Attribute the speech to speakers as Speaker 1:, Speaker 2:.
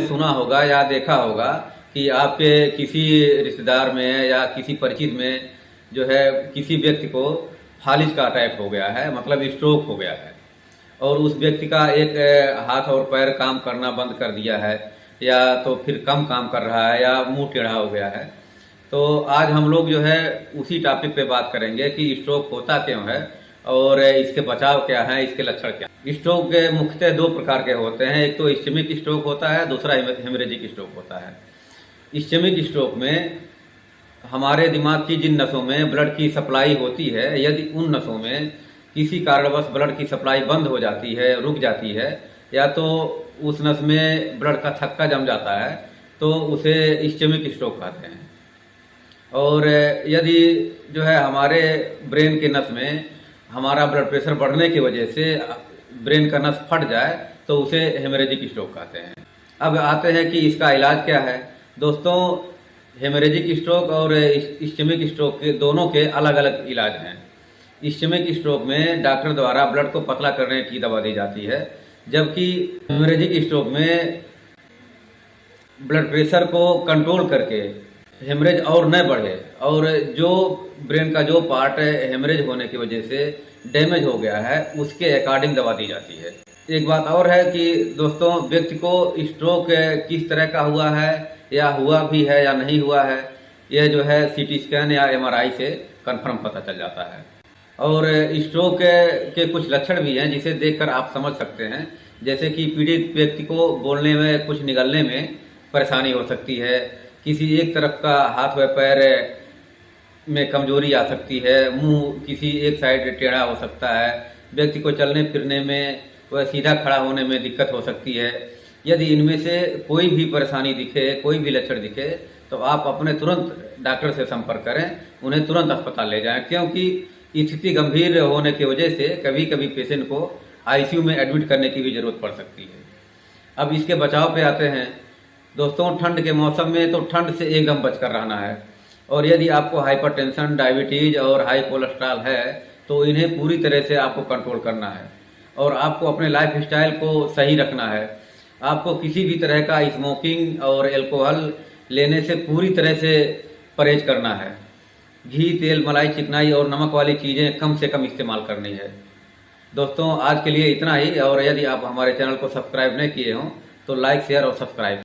Speaker 1: सुना होगा या देखा होगा कि आपके किसी रिश्तेदार में या किसी परिचित में जो है किसी व्यक्ति को फालिज का अटैक हो गया है, मतलब स्ट्रोक हो गया है और उस व्यक्ति का एक हाथ और पैर काम करना बंद कर दिया है या तो फिर कम काम कर रहा है या मुंह टेढ़ा हो गया है। तो आज हम लोग जो है उसी टॉपिक पे बात करेंगे कि स्ट्रोक होता क्यों है और इसके बचाव क्या है, इसके लक्षण क्या है। स्ट्रोक मुख्यतः दो प्रकार के होते हैं, एक तो इस्केमिक स्ट्रोक होता है, दूसरा हेमरेजिक स्ट्रोक होता है। इस्केमिक स्ट्रोक में हमारे दिमाग की जिन नसों में ब्लड की सप्लाई होती है, यदि उन नसों में किसी कारणवश ब्लड की सप्लाई बंद हो जाती है, रुक जाती है, या तो उस नस में ब्लड का थक्का जम जाता है, तो उसे इस्केमिक स्ट्रोक कहते हैं। और यदि जो है हमारे ब्रेन के नस में हमारा ब्लड प्रेशर बढ़ने की वजह से ब्रेन का नस फट जाए तो उसे हेमरेजिक स्ट्रोक कहते हैं। अब आते हैं कि इसका इलाज क्या है। दोस्तों, हेमरेजिक स्ट्रोक और इस्केमिक स्ट्रोक के दोनों के अलग अलग इलाज हैं। इस्केमिक स्ट्रोक में डॉक्टर द्वारा ब्लड को पतला करने की दवा दी जाती है, जबकि हेमरेजिक स्ट्रोक में ब्लड प्रेशर को कंट्रोल करके हेमरेज और न बढ़े और जो ब्रेन का जो पार्ट हेमरेज होने की वजह से डैमेज हो गया है उसके अकॉर्डिंग दवा दी जाती है। एक बात और है कि दोस्तों, व्यक्ति को स्ट्रोक किस तरह का हुआ है या हुआ भी है या नहीं हुआ है, यह जो है सीटी स्कैन या एमआरआई से कंफर्म पता चल जाता है। और स्ट्रोक के कुछ लक्षण भी हैं जिसे देखकर आप समझ सकते हैं, जैसे कि पीड़ित व्यक्ति को बोलने में, कुछ निगलने में परेशानी हो सकती है, किसी एक तरफ का हाथ व पैर में कमजोरी आ सकती है, मुंह किसी एक साइड टेढ़ा हो सकता है, व्यक्ति को चलने फिरने में व सीधा खड़ा होने में दिक्कत हो सकती है। यदि इनमें से कोई भी परेशानी दिखे, कोई भी लक्षण दिखे, तो आप अपने तुरंत डॉक्टर से संपर्क करें, उन्हें तुरंत अस्पताल ले जाएं, क्योंकि स्थिति गंभीर होने की वजह से कभी कभी पेशेंट को आईसीयू में एडमिट करने की भी जरूरत पड़ सकती है। अब इसके बचाव पे आते हैं। दोस्तों, ठंड के मौसम में तो ठंड से एकदम बचकर रहना है, और यदि आपको हाइपरटेंशन, डायबिटीज और हाई कोलेस्ट्रॉल है तो इन्हें पूरी तरह से आपको कंट्रोल करना है और आपको अपने लाइफ स्टाइल को सही रखना है। आपको किसी भी तरह का स्मोकिंग और अल्कोहल लेने से पूरी तरह से परहेज करना है। घी, तेल, मलाई, चिकनाई और नमक वाली चीज़ें कम से कम इस्तेमाल करनी है। दोस्तों, आज के लिए इतना ही, और यदि आप हमारे चैनल को सब्सक्राइब नहीं किए हों तो लाइक, शेयर और सब्सक्राइब